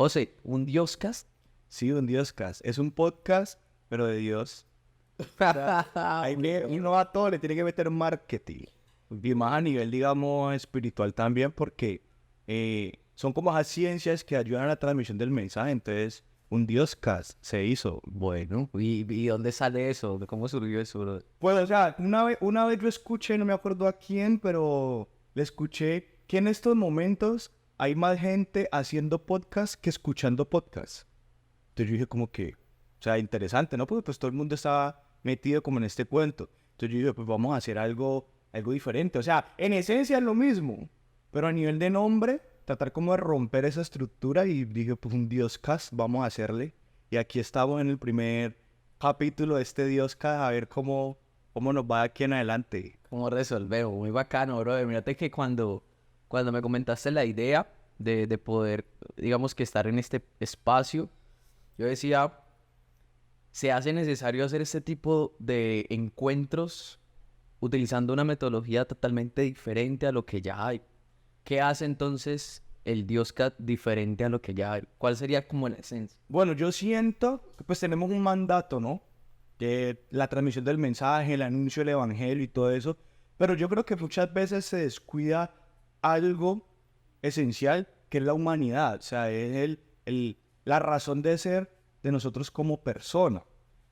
José, ¿un Dioscast? Sí, un Dioscast. Es un podcast, pero de Dios. Hay que, uno a todo le tiene que meter marketing. Y más a nivel, digamos, espiritual también, porque son como esas ciencias que ayudan a la transmisión del mensaje. Entonces, un Dioscast se hizo. Bueno, ¿y dónde sale eso? ¿Cómo surgió eso, bro? Pues, o sea, una vez yo escuché, no me acuerdo a quién, pero le escuché que en estos momentos hay más gente haciendo podcast que escuchando podcast. Entonces yo dije como que, o sea, interesante, ¿no? Porque pues todo el mundo estaba metido como en este cuento. Entonces yo dije, pues vamos a hacer algo diferente. O sea, en esencia es lo mismo, pero a nivel de nombre, tratar como de romper esa estructura y dije, pues un Dioscast, vamos a hacerle. Y aquí estamos en el primer capítulo de este Dioscast, a ver cómo nos va de aquí en adelante. ¿Cómo resolvemos? Muy bacano, bro. Mírate que cuando me comentaste la idea de poder, digamos que estar en este espacio, yo decía, se hace necesario hacer este tipo de encuentros utilizando una metodología totalmente diferente a lo que ya hay. ¿Qué hace entonces el Dioscat diferente a lo que ya hay? ¿Cuál sería como la esencia? Bueno, yo siento que pues tenemos un mandato, ¿no? De la transmisión del mensaje, el anuncio del evangelio y todo eso, pero yo creo que muchas veces se descuida algo esencial que es la humanidad, o sea, es la razón de ser de nosotros como persona.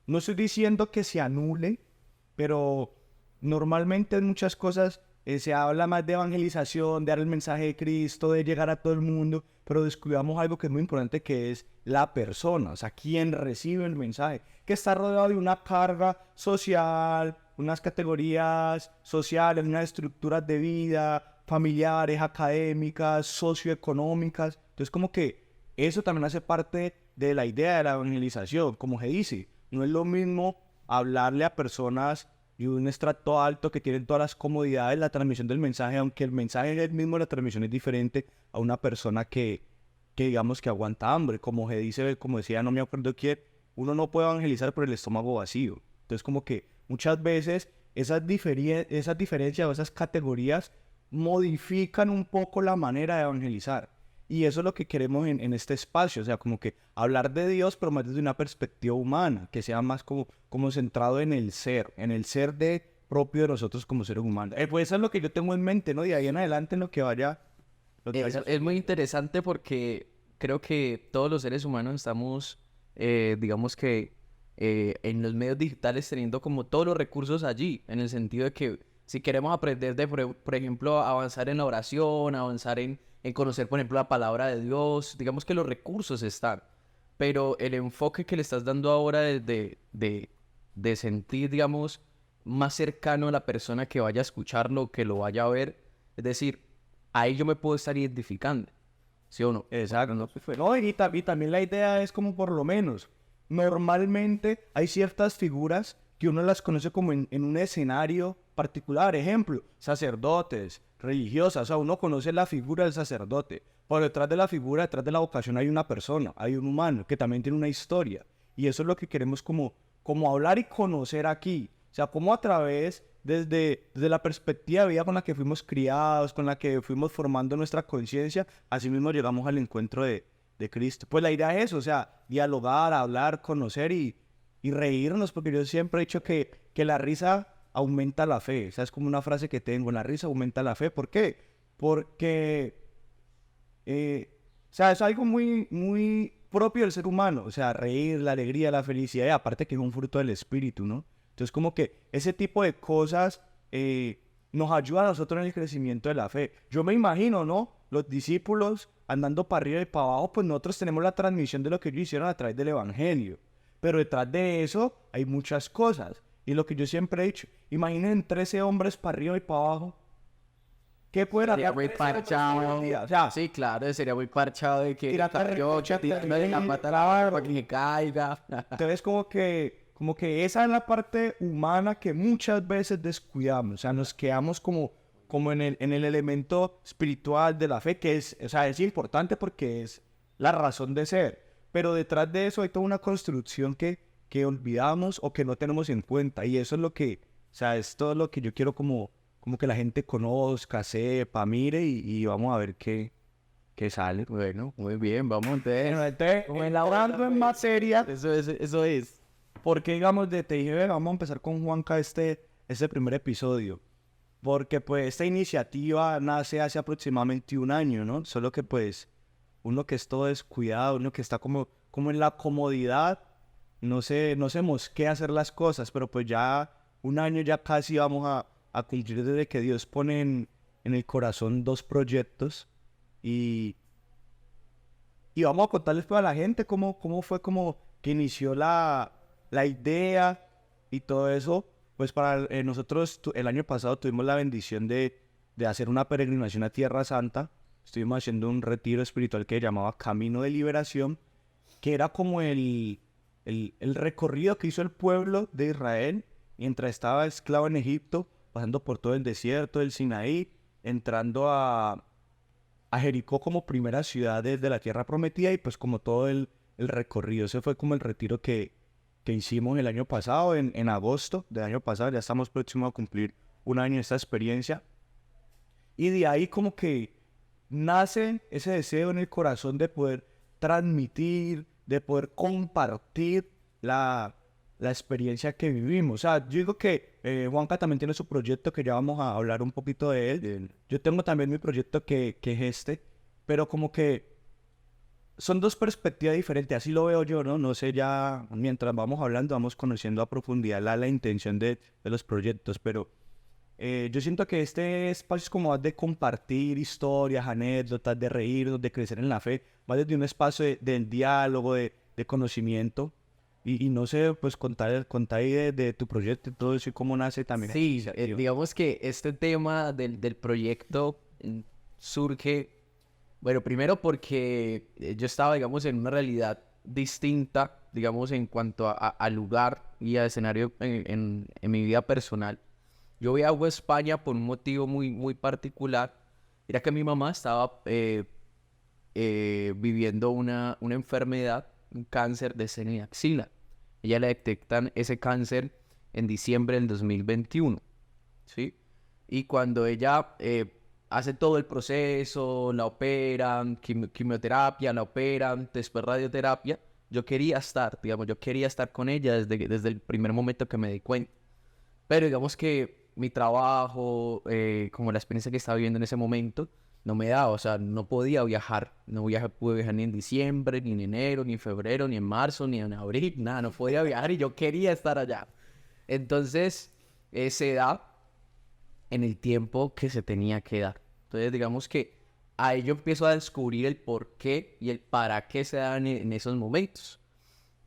No estoy diciendo que se anule, pero normalmente en muchas cosas se habla más de evangelización, de dar el mensaje de Cristo, de llegar a todo el mundo, pero descuidamos algo que es muy importante, que es la persona, o sea, quien recibe el mensaje, que está rodeado de una carga social, unas categorías sociales, unas estructuras de vida, familiares, académicas, socioeconómicas. Entonces, como que eso también hace parte de la idea de la evangelización, como se dice. No es lo mismo hablarle a personas de un estrato alto que tienen todas las comodidades, la transmisión del mensaje, aunque el mensaje es el mismo, la transmisión es diferente a una persona que digamos que aguanta hambre, como se dice, como decía, no me acuerdo quién, uno no puede evangelizar por el estómago vacío. Entonces como que muchas veces esas diferencias o esas categorías modifican un poco la manera de evangelizar. Y eso es lo que queremos en este espacio, o sea, como que hablar de Dios, pero más desde una perspectiva humana, que sea más como centrado en el ser de propio de nosotros como seres humanos. Pues eso es lo que yo tengo en mente, ¿no? De ahí en adelante en lo que vaya. Es muy interesante porque creo que todos los seres humanos estamos, digamos que, en los medios digitales teniendo como todos los recursos allí, en el sentido de que si queremos aprender por ejemplo, avanzar en la oración, avanzar en conocer, por ejemplo, la palabra de Dios, digamos que los recursos están, pero el enfoque que le estás dando ahora de sentir, digamos, más cercano a la persona que vaya a escucharlo, que lo vaya a ver, es decir, ahí yo me puedo estar identificando, ¿sí o no? Exacto, no, no, y también la idea es como por lo menos, normalmente hay ciertas figuras que uno las conoce como en un escenario particular, ejemplo, sacerdotes, religiosas, o sea, uno conoce la figura del sacerdote, por detrás de la figura, detrás de la vocación hay una persona, hay un humano que también tiene una historia, y eso es lo que queremos como hablar y conocer aquí, o sea, como a través desde la perspectiva de vida con la que fuimos criados, con la que fuimos formando nuestra conciencia, así mismo llegamos al encuentro de Cristo. Pues la idea es eso, o sea, dialogar, hablar, conocer y reírnos, porque yo siempre he dicho que la risa aumenta la fe. Esa es como una frase que tengo, la risa aumenta la fe. ¿Por qué? Porque, o sea, es algo muy propio del ser humano, o sea, reír, la alegría, la felicidad, y aparte que es un fruto del espíritu, ¿no? Entonces, como que ese tipo de cosas nos ayuda a nosotros en el crecimiento de la fe. Yo me imagino, ¿no? Los discípulos andando para arriba y para abajo, pues nosotros tenemos la transmisión de lo que ellos hicieron a través del Evangelio. Pero detrás de eso hay muchas cosas. Y lo que yo siempre he dicho, imaginen 13 hombres para arriba y para abajo. ¿Qué pueden Sería hacer muy 13 hombres todo parchado. el día? O sea, Sí, claro, sería muy parchado de que tirar yo tirándole la pata a la barba para que se caiga. entonces como que esa es la parte humana que muchas veces descuidamos, o sea, nos quedamos como en el elemento espiritual de la fe, que es, o sea, es importante porque es la razón de ser, pero detrás de eso hay toda una construcción que olvidamos o que no tenemos en cuenta, y eso es lo que, o sea, es todo lo que yo quiero como que la gente conozca, sepa, mire, y vamos a ver qué que sale. Bueno, muy bien, vamos entonces. Bueno, entonces, como elaborando en materia, Eso es. porque digamos, te dije, "Ve, vamos a empezar con Juanca este primer episodio. Porque pues esta iniciativa nace hace aproximadamente un año, ¿no? Solo que pues uno que es todo descuidado, uno que está como en la comodidad, no se mosquea hacer las cosas, pero pues ya un año ya casi vamos a cumplir desde que Dios pone en el corazón dos proyectos y, y vamos a contarles pues, a la gente cómo fue como que inició la idea y todo eso. Pues para nosotros el año pasado tuvimos la bendición de hacer una peregrinación a Tierra Santa. Estuvimos haciendo un retiro espiritual que llamaba Camino de Liberación, que era como el recorrido que hizo el pueblo de Israel mientras estaba esclavo en Egipto, pasando por todo el desierto del Sinaí, entrando a Jericó como primera ciudad de la tierra prometida y pues como todo el recorrido. Ese fue como el retiro que hicimos el año pasado, en agosto del año pasado. Ya estamos próximos a cumplir un año de esta experiencia. Y de ahí como que nace ese deseo en el corazón de poder transmitir, de poder compartir la experiencia que vivimos. O sea, yo digo que Juanca también tiene su proyecto, que ya vamos a hablar un poquito de él. Bien. Yo tengo también mi proyecto que es pero como que son dos perspectivas diferentes, así lo veo yo, ¿no? No sé, ya mientras vamos hablando, vamos conociendo a profundidad la intención de los proyectos, pero yo siento que este espacio es como más de compartir historias, anécdotas, de reírnos, de crecer en la fe, más desde un espacio del diálogo, de conocimiento, y no sé, pues contar ahí de tu proyecto y todo eso y cómo nace también esa Sí, iniciativa. digamos que este tema del proyecto surge, bueno, primero porque yo estaba, digamos, en una realidad distinta, digamos, en cuanto al lugar y a escenario en mi vida personal. Yo viajo a España por un motivo muy particular. Era que mi mamá estaba viviendo una enfermedad, un cáncer de seno y axila. Ella le detectan ese cáncer en diciembre del 2021, ¿sí? Y cuando ella hace todo el proceso, la operan, quimioterapia, la operan, después radioterapia, yo quería estar, digamos, yo quería estar con ella desde el primer momento que me di cuenta. Pero digamos que mi trabajo, como la experiencia que estaba viviendo en ese momento, no me daba, o sea, no podía viajar. No pude viajar ni en diciembre, ni en enero, ni en febrero, ni en marzo, ni en abril, nada, no podía viajar y yo quería estar allá. Entonces, se da en el tiempo que se tenía que dar. Entonces, digamos que ahí yo empiezo a descubrir el por qué y el para qué se dan en esos momentos.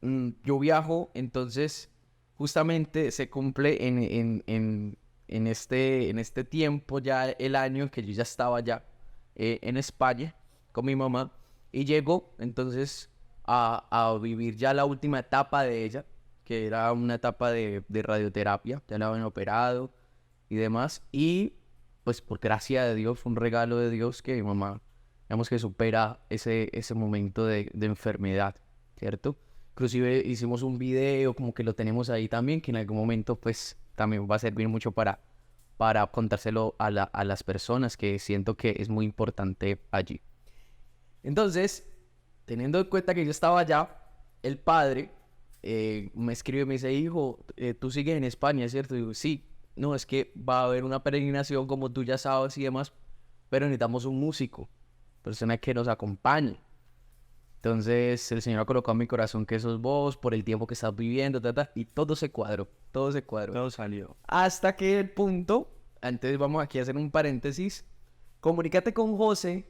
Yo viajo, entonces justamente se cumple en este tiempo ya el año que yo ya estaba ya en España con mi mamá y llego entonces a vivir ya la última etapa de ella, que era una etapa de radioterapia, ya la habían operado y demás, y pues por gracia de Dios, fue un regalo de Dios que mi mamá, digamos que supera ese momento de enfermedad, ¿cierto? Inclusive hicimos un video, como que lo tenemos ahí también, que en algún momento pues también va a servir mucho para contárselo a las personas, que siento que es muy importante allí. Entonces, teniendo en cuenta que yo estaba allá, el padre me escribe y me dice, hijo, tú sigues en España, ¿cierto? Y digo, sí, no, es que va a haber una peregrinación como tú ya sabes y demás, pero necesitamos un músico, persona que nos acompañe. Entonces el Señor ha colocado en mi corazón que sos vos, por el tiempo que estás viviendo, y todo se cuadró, todo se cuadró. Todo salió. Hasta que el punto, antes vamos aquí a hacer un paréntesis, comunícate con José.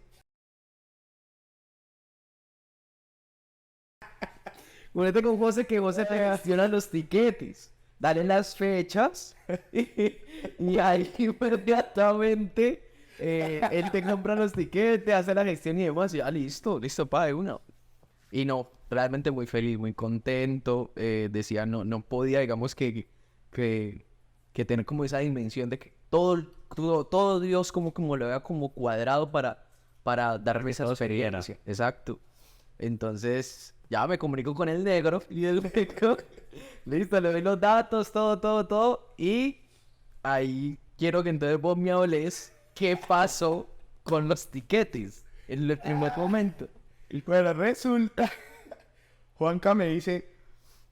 Comunícate con José, que José te gestiona los tiquetes. Dale las fechas y ahí inmediatamente él te compra los tiquetes, hace la gestión y demás. Y ya listo, para de una. Y no, realmente muy feliz, muy contento. Decía, no podía, digamos, que tener como esa dimensión de que todo Dios como lo vea como cuadrado para darme esa experiencia. Exacto. Entonces, ya me comunico con el negro y el negro, listo, le doy los datos, todo. Y ahí quiero que entonces vos me hables qué pasó con los tiquetes. en el primer momento. Y bueno, resulta, Juanca me dice,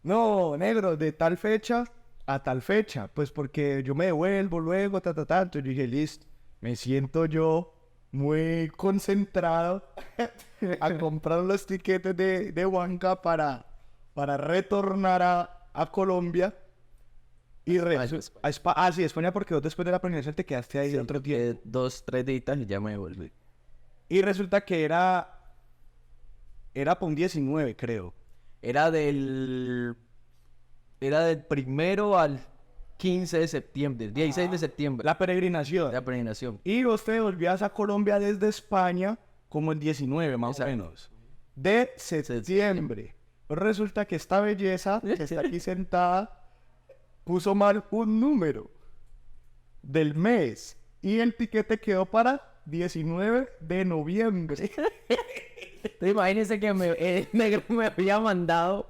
no, negro, de tal fecha a tal fecha, pues porque yo me devuelvo luego, Entonces yo dije, listo, me siento yo muy concentrado a comprar los tiquetes de Juanca para retornar a Colombia. Y sí, España, porque vos después de la planeación te quedaste ahí otro tiempo. 2, 3 días y ya me devolví. Y resulta que era para un 19, creo. Era del primero al 15 de septiembre, 16 de septiembre. La peregrinación. La peregrinación. Y vos te volvías a Colombia desde España como el 19, más o menos. De septiembre. Resulta que esta belleza que está aquí sentada puso mal un número del mes. Y el tiquete quedó para 19 de noviembre. Entonces, imagínense que el negro me había mandado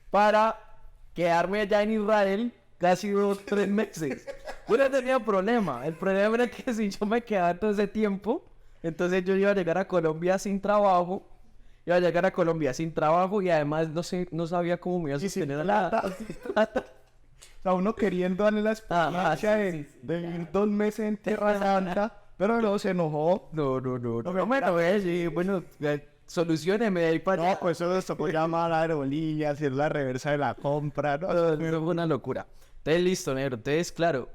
para quedarme allá en Israel casi 2, 3 meses. Yo no tenía problema. El problema era que si yo me quedaba todo ese tiempo, entonces yo iba a llegar a Colombia sin trabajo. Y además no sabía cómo me iba a sostener plata. O sea, uno queriendo darle la experiencia de vivir 2 meses en Tierra Santa, pero luego se enojó. No, bueno, solucióneme de ahí para allá. No, pues eso se puede llamar a la aerolínea, hacer la reversa de la compra, ¿no? Eso fue una locura. Entonces, listo, negro. Entonces, claro,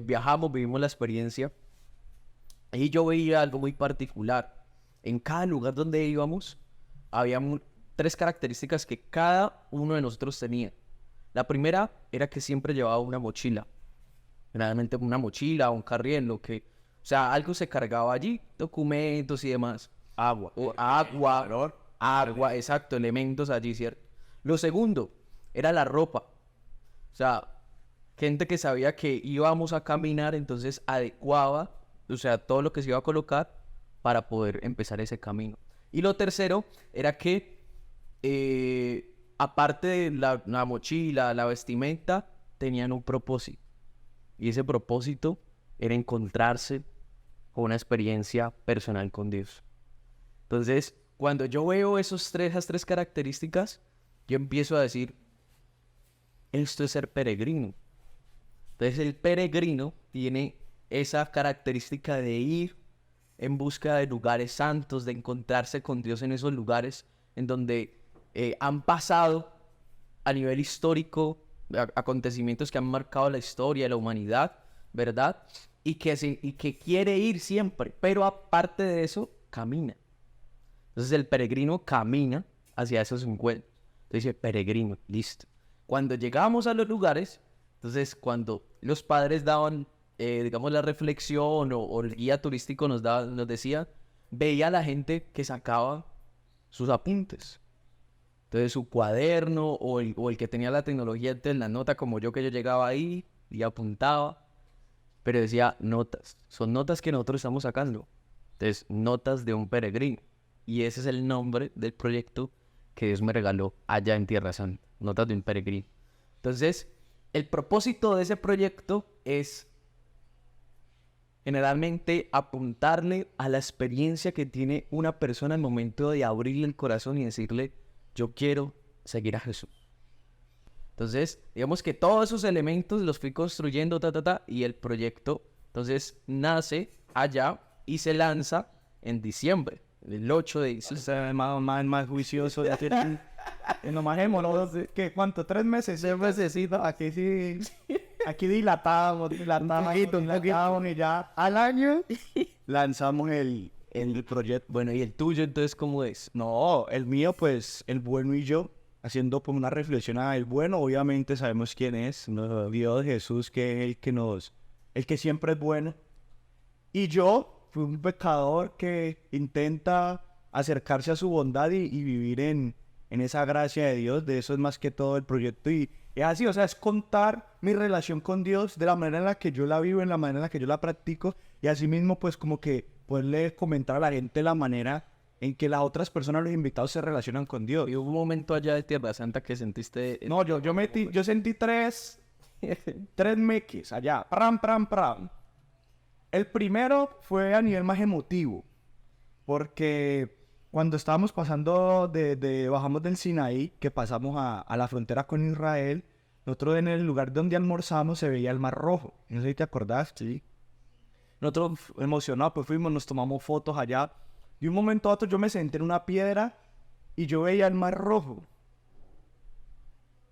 viajamos, vivimos la experiencia. Y yo veía algo muy particular. En cada lugar donde íbamos, había 3 características que cada uno de nosotros tenía. La primera era que siempre llevaba una mochila. Generalmente una mochila, un carriel, o sea, algo se cargaba allí, documentos y demás. Agua, exacto, elementos allí, ¿cierto? Lo segundo era la ropa. O sea, gente que sabía que íbamos a caminar, entonces adecuaba, o sea, todo lo que se iba a colocar para poder empezar ese camino. Y lo tercero era que, aparte de la mochila, la vestimenta, tenían un propósito. Y ese propósito era encontrarse con una experiencia personal con Dios. Entonces, cuando yo veo esas 3 características, yo empiezo a decir, esto es ser peregrino. Entonces, el peregrino tiene esa característica de ir en busca de lugares santos, de encontrarse con Dios en esos lugares en donde han pasado a nivel histórico acontecimientos que han marcado la historia de la humanidad, ¿verdad? Y que quiere ir siempre, pero aparte de eso, camina. Entonces el peregrino camina hacia esos encuentros. Entonces dice, peregrino, listo. Cuando llegamos a los lugares, entonces cuando los padres daban, digamos, la reflexión o el guía turístico nos decía, veía a la gente que sacaba sus apuntes. Entonces su cuaderno o el que tenía la tecnología en la nota, como yo, que yo llegaba ahí y apuntaba, pero decía notas. Son notas que nosotros estamos sacando. Entonces, notas de un peregrino. Y ese es el nombre del proyecto que Dios me regaló allá en Tierra Santa. Notas de un peregrino. Entonces, el propósito de ese proyecto es generalmente apuntarle a la experiencia que tiene una persona al momento de abrirle el corazón y decirle, yo quiero seguir a Jesús. Entonces, digamos que todos esos elementos los fui construyendo, y el proyecto, entonces, nace allá y se lanza en diciembre, el 8 de diciembre. O sea, más juicioso. Nomás hemos, ¿qué? ¿Cuánto? 3 meses. 3 meses, sí, ¿no? Aquí sí. Aquí dilatamos y ya al año lanzamos el proyecto. Bueno, ¿y el tuyo entonces cómo es? No, el mío, pues, el bueno y yo, haciendo pues una reflexión a el bueno, obviamente sabemos quién es, ¿no? Dios, Jesús, que es el que siempre es bueno. Y yo fui un pecador que intenta acercarse a su bondad y vivir en esa gracia de Dios. De eso es más que todo el proyecto. Y es así, o sea, es contar mi relación con Dios de la manera en la que yo la vivo, en la manera en la que yo la practico. Y así mismo, pues, como que poderle comentar a la gente la manera en que las otras personas, los invitados, se relacionan con Dios. ¿Y hubo un momento allá de Tierra Santa que sentiste? No, yo sentí tres meques allá. Pram. El primero fue a nivel más emotivo, porque cuando estábamos pasando bajamos del Sinaí, que pasamos a la frontera con Israel, nosotros en el lugar donde almorzamos se veía el Mar Rojo. No sé si te acordás. Sí. Nosotros emocionados, pues fuimos, nos tomamos fotos allá. De un momento a otro yo me senté en una piedra y yo veía el Mar Rojo.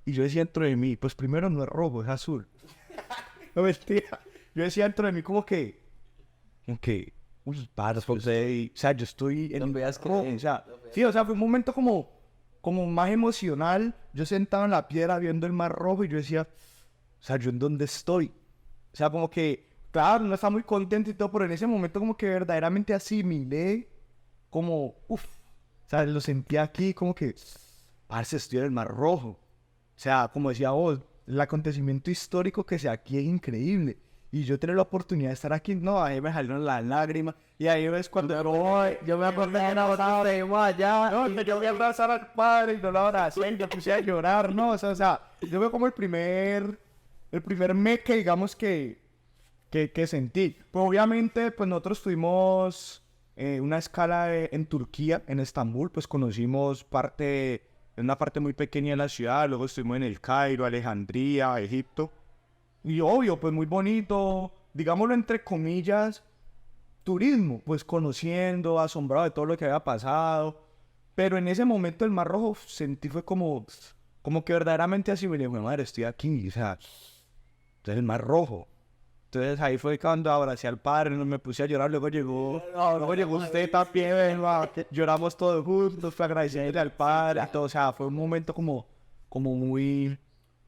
Y yo decía dentro de mí, pues primero no es rojo, es azul. No, mentira. Yo decía dentro de mí como que, uy, para, o sea, yo estoy en... No veas que... o sea, sí, o sea, fue un momento como más emocional. Yo sentado en la piedra viendo el Mar Rojo y yo decía, o sea, ¿yo en dónde estoy? O sea, como que, claro, uno está muy contento y todo, pero en ese momento como que verdaderamente asimilé, como, uff, o sea, lo sentí aquí como que, parce, estoy en el Mar Rojo. O sea, como decía vos, el acontecimiento histórico que sea aquí es increíble. Y yo tener la oportunidad de estar aquí, no, ahí me salieron las lágrimas. Y ahí ves cuando yo me acordé de abrazar de allá. No, que yo voy a abrazar al padre y no lo abracé, y yo puse a llorar, ¿no? O sea, yo veo como el primer mes que digamos que sentí. Pues obviamente, pues nosotros tuvimos una escala en Turquía, en Estambul, pues conocimos una parte muy pequeña de la ciudad, luego estuvimos en el Cairo, Alejandría, Egipto. Y obvio, pues muy bonito, digámoslo entre comillas, turismo, pues conociendo, asombrado de todo lo que había pasado. Pero en ese momento el Mar Rojo sentí fue como que verdaderamente así, me dije, madre, estoy aquí, o sea, entonces el Mar Rojo. Entonces ahí fue cuando abracé al padre, no me puse a llorar, luego llegó usted también, ¿verdad? Lloramos todos juntos, fue agradecerle al padre, y todo, o sea, fue un momento como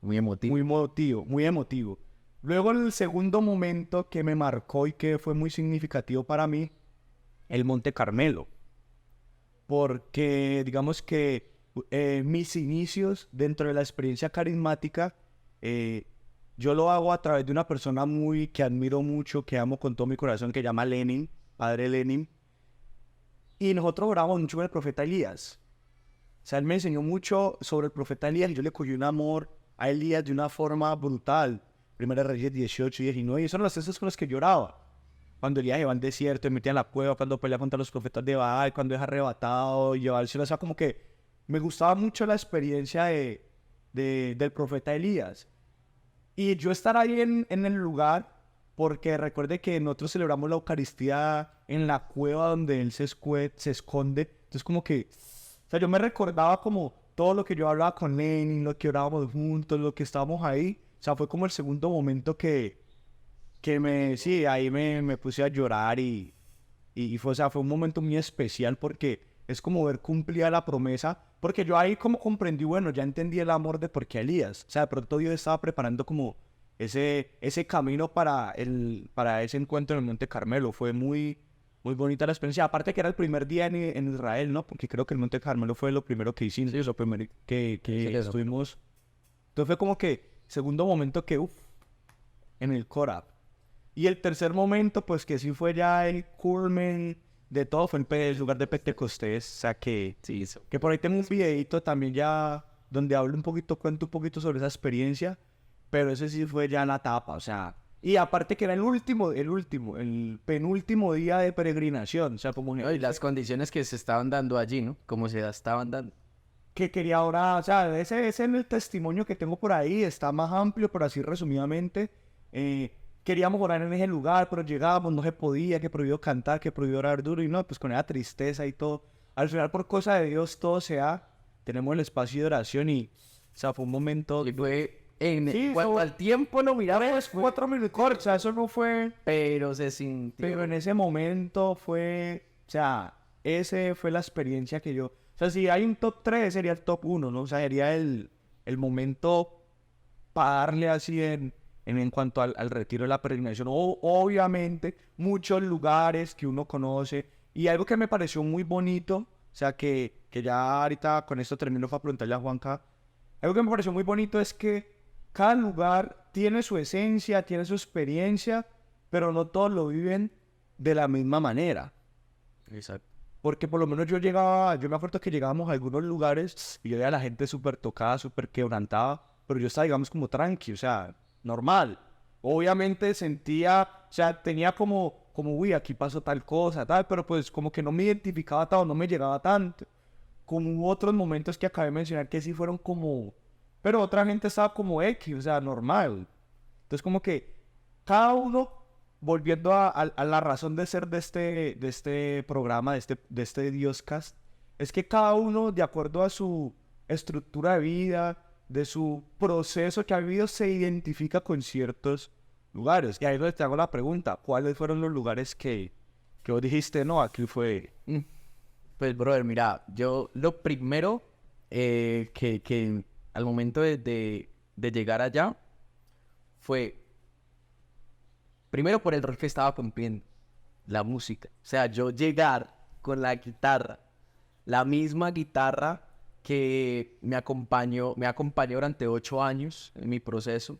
Muy emotivo. muy emotivo. Luego el segundo momento que me marcó y que fue muy significativo para mí, el Monte Carmelo. Porque digamos que mis inicios dentro de la experiencia carismática, yo lo hago a través de una persona que admiro mucho, que amo con todo mi corazón, que se llama Lenin, padre Lenin. Y nosotros oramos mucho con el profeta Elías. O sea, él me enseñó mucho sobre el profeta Elías y yo le cogí un amor a Elías de una forma brutal. Primera Reyes 18 y 19, y esos eran los textos con los que lloraba. Cuando Elías iba al desierto y metía en la cueva, cuando pelea contra los profetas de Baal, cuando es arrebatado y lleva al cielo. O sea, como que me gustaba mucho la experiencia del profeta Elías. Y yo estar ahí en el lugar, porque recuerde que nosotros celebramos la Eucaristía en la cueva donde él se esconde. Entonces como que, o sea, yo me recordaba como todo lo que yo hablaba con Lenin, lo que orábamos juntos, lo que estábamos ahí. O sea, fue como el segundo momento sí, ahí me puse a llorar y fue, o sea, fue un momento muy especial porque es como ver cumplida la promesa, porque yo ahí como comprendí, bueno, ya entendí el amor de por qué Elías, o sea, de pronto Dios estaba preparando como ese camino para ese encuentro en el Monte Carmelo. Fue muy, muy bonita la experiencia, aparte que era el primer día en Israel, ¿no? Porque creo que el Monte Carmelo fue lo primero que hicimos, lo primero que estuvimos. Entonces fue como que segundo momento que, en el Corab. Y el tercer momento, pues que sí fue ya el culmen de todo, fue el lugar de Pentecostés. O sea que, Sí, que por ahí tengo un videito también ya donde cuento un poquito sobre esa experiencia, pero ese sí fue ya la etapa, o sea, y aparte que era el penúltimo día de peregrinación, o sea, como y las condiciones que se estaban dando allí, ¿no? Como se estaban dando. que quería ahora, o sea, ese en el testimonio que tengo por ahí está más amplio, pero así resumidamente, queríamos orar en ese lugar, pero llegábamos, no se podía, que prohibió cantar, que prohibió orar duro, y no, pues con esa tristeza y todo. Al final, por cosa de Dios, todo se da, tenemos el espacio de oración y, o sea, fue un momento... Y fue Sí, cuanto al tiempo no miraba, 4 minutos, o sea, eso no fue... pero se sintió. Pero en ese momento fue, o sea, ese fue la experiencia que yo... O sea, si hay un top 3, sería el top 1, ¿no? O sea, sería el momento para darle así en cuanto al retiro de la peregrinación. Obviamente, muchos lugares que uno conoce. Y algo que me pareció muy bonito, o sea, que ya ahorita con esto termino para preguntarle a Juanca. Algo que me pareció muy bonito es que cada lugar tiene su esencia, tiene su experiencia, pero no todos lo viven de la misma manera. Exacto. Porque por lo menos yo me acuerdo que llegábamos a algunos lugares y yo veía a la gente súper tocada, súper quebrantada, pero yo estaba, digamos, como tranqui, o sea, normal. Obviamente sentía, o sea, tenía como uy, aquí pasó tal cosa, tal, pero pues como que no me identificaba tanto, no me llegaba tanto. Como hubo otros momentos que acabé de mencionar que sí fueron como, pero otra gente estaba como X, o sea, normal. Entonces como que cada uno, volviendo a la razón de ser de este programa, de este Dioscast, es que cada uno, de acuerdo a su estructura de vida, de su proceso que ha vivido, se identifica con ciertos lugares. Y ahí es donde te hago la pregunta, ¿cuáles fueron los lugares que vos dijiste, no, aquí fue? Pues, brother, mira, yo lo primero que al momento de llegar allá fue, primero por el rol que estaba cumpliendo, la música. O sea, yo llegar con la guitarra, la misma guitarra que me acompañó durante 8 años en mi proceso.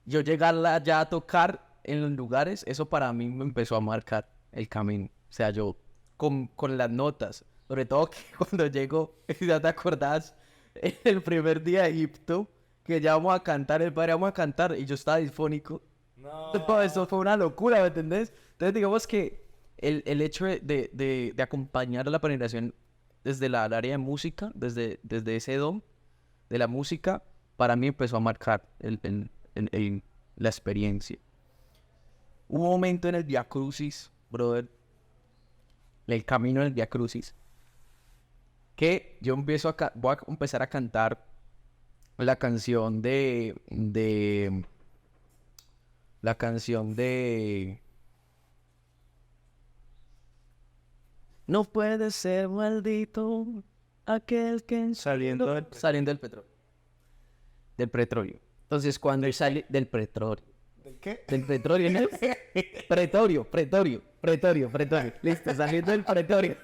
Yo llegarla ya a tocar en los lugares, eso para mí me empezó a marcar el camino. O sea, yo con las notas, sobre todo que cuando llego, ya te acordás, el primer día de Egipto, que ya vamos a cantar, el padre vamos a cantar, y yo estaba disfónico. No, eso fue una locura, ¿me entendés? Entonces digamos que el hecho de acompañar a la peregrinación desde el área de música, desde ese don de la música, para mí empezó a marcar la experiencia. Hubo un momento en el Via Crucis, brother, el camino del Via Crucis, que yo voy a empezar a cantar la canción la canción de no puede ser maldito aquel que Saliendo saliendo del petróleo. Entonces cuando sale del petróleo, ¿del qué? del petróleo, ¿no? Pretorio. Listo, saliendo del pretorio.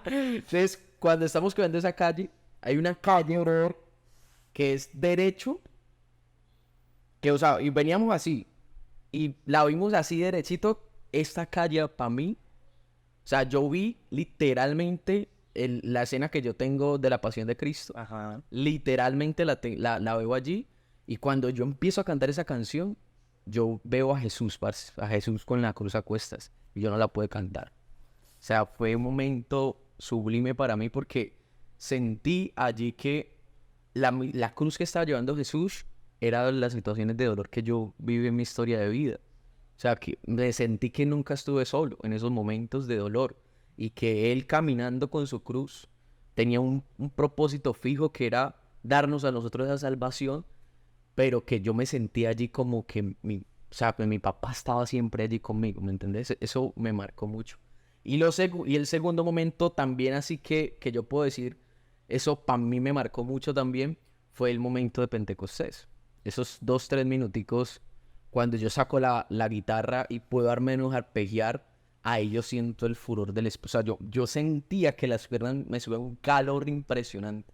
Entonces, cuando estamos cuidando esa calle, hay una calle, bro, que es derecho, que, o sea, y veníamos así, y la vimos así derechito. Esta calle, para mí, o sea, yo vi literalmente la escena que yo tengo de la Pasión de Cristo. Ajá. Literalmente la veo allí. Y cuando yo empiezo a cantar esa canción, yo veo a Jesús, parce, a Jesús con la cruz a cuestas. Y yo no la pude cantar. O sea, fue un momento sublime para mí porque sentí allí que la cruz que estaba llevando Jesús era las situaciones de dolor que yo viví en mi historia de vida. O sea, que me sentí que nunca estuve solo en esos momentos de dolor y que Él caminando con su cruz tenía un propósito fijo que era darnos a nosotros esa salvación, pero que yo me sentía allí como que o sea, que mi papá estaba siempre allí conmigo, ¿me entendés? Eso me marcó mucho. Y el segundo momento también, así que yo puedo decir, eso para mí me marcó mucho también, fue el momento de Pentecostés. Esos 2, 3 minuticos, cuando yo saco la guitarra y puedo al menos arpegiar, ahí yo siento el furor del Espíritu. O sea, yo sentía que las piernas me subían un calor impresionante.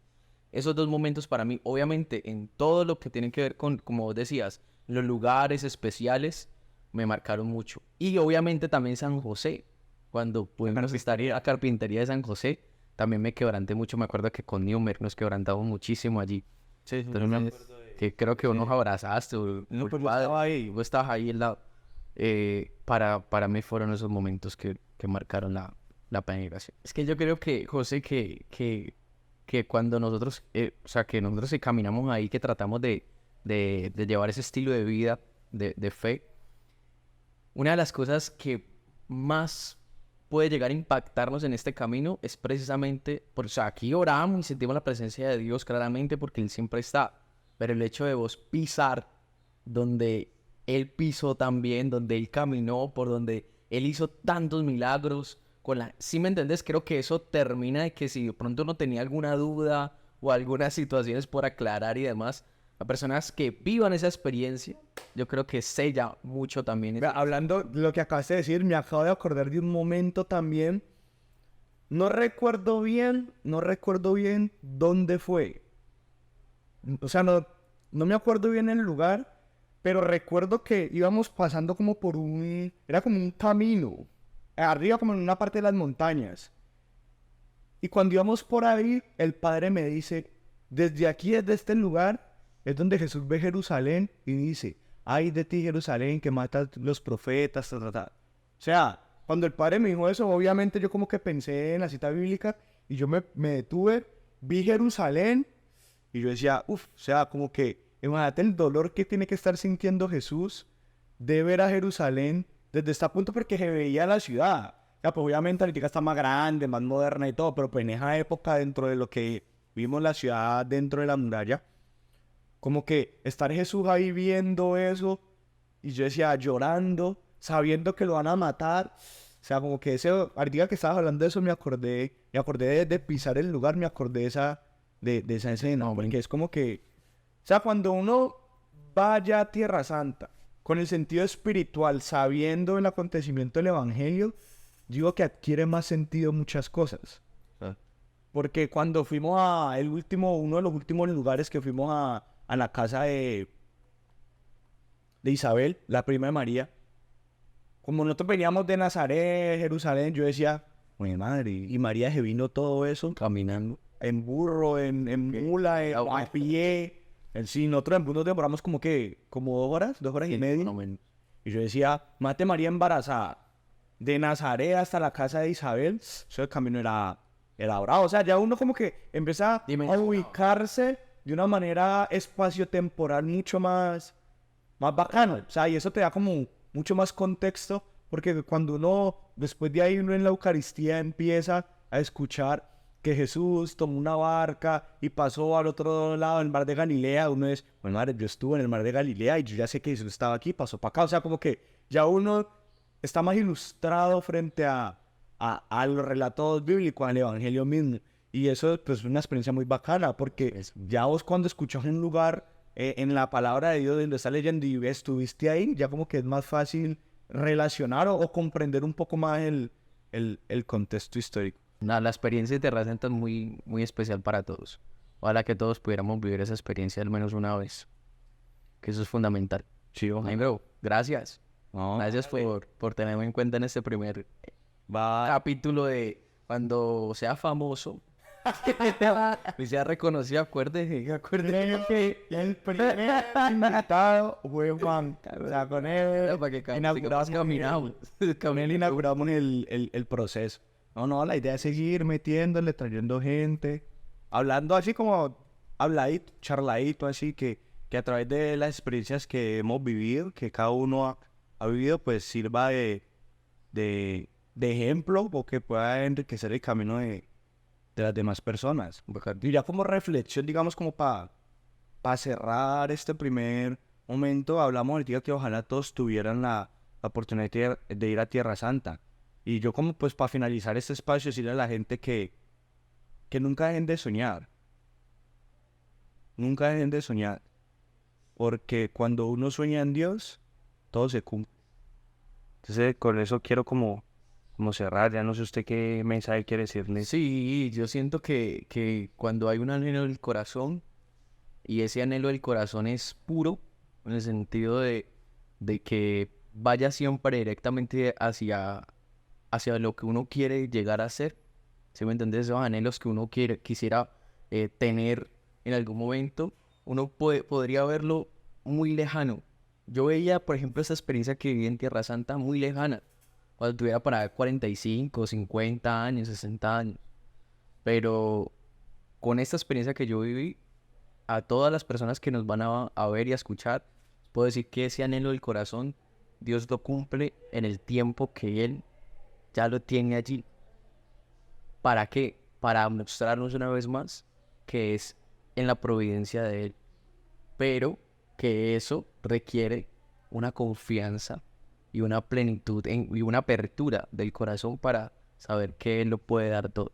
Esos 2 momentos para mí, obviamente, en todo lo que tiene que ver con, como vos decías, los lugares especiales, me marcaron mucho. Y obviamente también San José. Cuando pudimos estar en la carpintería de San José, también me quebranté mucho. Me acuerdo que con Newmer nos quebrantamos muchísimo allí. Sí, Entonces, que creo que unos abrazaste. No, pues estaba ahí. Vos estabas ahí al lado. Para mí fueron esos momentos que marcaron la penetración. Es que yo creo que, José, que cuando nosotros, o sea, que nosotros caminamos ahí, que tratamos de llevar ese estilo de vida, de fe, una de las cosas que más puede llegar a impactarnos en este camino es precisamente, o sea, aquí oramos y sentimos la presencia de Dios claramente porque Él siempre está, pero el hecho de vos pisar donde Él pisó también, donde Él caminó, por donde Él hizo tantos milagros, ¿sí me entendés? Creo que eso termina de que si de pronto uno tenía alguna duda o algunas situaciones por aclarar y demás, a personas que vivan esa experiencia, yo creo que sella mucho también. Vea, hablando de lo que acabas de decir, me acabo de acordar de un momento también. No recuerdo bien dónde fue. O sea, no me acuerdo bien el lugar, pero recuerdo que íbamos pasando como por era como un camino, arriba como en una parte de las montañas. Y cuando íbamos por ahí, el padre me dice, desde aquí, desde este lugar, es donde Jesús ve Jerusalén y dice, ay de ti Jerusalén que matas los profetas, sea, cuando el padre me dijo eso, obviamente yo como que pensé en la cita bíblica y yo me detuve, vi Jerusalén y yo decía, o sea, como que imagínate el dolor que tiene que estar sintiendo Jesús de ver a Jerusalén desde este punto porque se veía la ciudad. O sea, pues obviamente ahorita está más grande, más moderna y todo, pero pues en esa época dentro de lo que vimos la ciudad dentro de la muralla, como que estar Jesús ahí viendo eso y yo decía llorando, sabiendo que lo van a matar. O sea, como que ese, ahorita que estabas hablando de eso me acordé de pisar el lugar, me acordé de esa escena, No, porque es como que, o sea, cuando uno vaya a Tierra Santa, con el sentido espiritual, sabiendo el acontecimiento del Evangelio, digo que adquiere más sentido muchas cosas. Porque cuando fuimos uno de los últimos lugares que fuimos a la casa de Isabel, la prima de María, como nosotros veníamos de Nazaret, Jerusalén, yo decía, mi madre, y María se vino todo eso Caminando. en burro, en mula, a pie. Sí, nosotros en bus nos demoramos como 2 horas y media. Más o menos. Y yo decía, mate María embarazada, de Nazaret hasta la casa de Isabel, eso el camino era bravo. O sea, ya uno como que empieza a Dimensionado. ubicarse de una manera espaciotemporal mucho más bacano. O sea, y eso te da como mucho más contexto, porque cuando uno, después de ahí, uno en la Eucaristía empieza a escuchar que Jesús tomó una barca y pasó al otro lado del mar de Galilea, uno es, bueno, madre, yo estuve en el mar de Galilea y yo ya sé que Jesús estaba aquí, pasó para acá. O sea, como que ya uno está más ilustrado frente a los relatos bíblicos, al Evangelio mismo. Y eso pues, es una experiencia muy bacana, porque ya vos cuando escuchas un lugar en la palabra de Dios donde está leyendo y estuviste ahí, ya como que es más fácil relacionar o comprender un poco más el contexto histórico. Nada, la experiencia de Tierra Santa es muy, muy especial para todos. Ojalá que todos pudiéramos vivir esa experiencia al menos una vez. Que eso es fundamental. Sí, Ay, bro, gracias. No, Gracias por tenerme en cuenta en este primer capítulo de cuando sea famoso. Y sea reconocido, acuérdese que el primer invitado fue Juan. O sea, con él para que inauguramos, caminamos. con él inauguramos el proceso. No, la idea es seguir metiéndole, trayendo gente, hablando así como habladito, charladito, así que a través de las experiencias que hemos vivido, que cada uno ha vivido, pues sirva de ejemplo o que pueda enriquecer el camino de las demás personas. Y ya como reflexión, digamos, como para cerrar este primer momento, hablamos ahorita que ojalá todos tuvieran la oportunidad de ir a Tierra Santa. Y yo como pues para finalizar este espacio, decirle a la gente que nunca dejen de soñar. Nunca dejen de soñar. Porque cuando uno sueña en Dios, todo se cumple. Entonces con eso quiero como cerrar. Ya no sé usted qué mensaje quiere decirle. Sí, yo siento que cuando hay un anhelo del corazón y ese anhelo del corazón es puro, en el sentido de que vaya siempre directamente hacia lo que uno quiere llegar a ser, ¿sí me entiendes? Esos anhelos que uno quisiera tener en algún momento, uno podría verlo muy lejano. Yo veía, por ejemplo, esa experiencia que viví en Tierra Santa muy lejana, cuando tuviera para 45, 50 años, 60 años. Pero con esta experiencia que yo viví, a todas las personas que nos van a ver y a escuchar, puedo decir que ese anhelo del corazón, Dios lo cumple en el tiempo que Él ya lo tiene allí. ¿Para qué? Para mostrarnos una vez más que es en la providencia de Él. Pero que eso requiere una confianza y una plenitud y una apertura del corazón para saber que Él lo puede dar todo.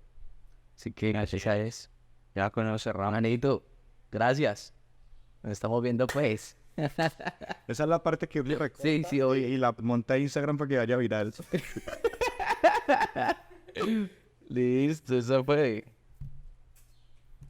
Así que esa es. Ya con eso cerramos. Manito, gracias. Nos estamos viendo pues. Esa es la parte que Sí, sí, obvio. y la monta a Instagram para que vaya viral. Listo, eso fue.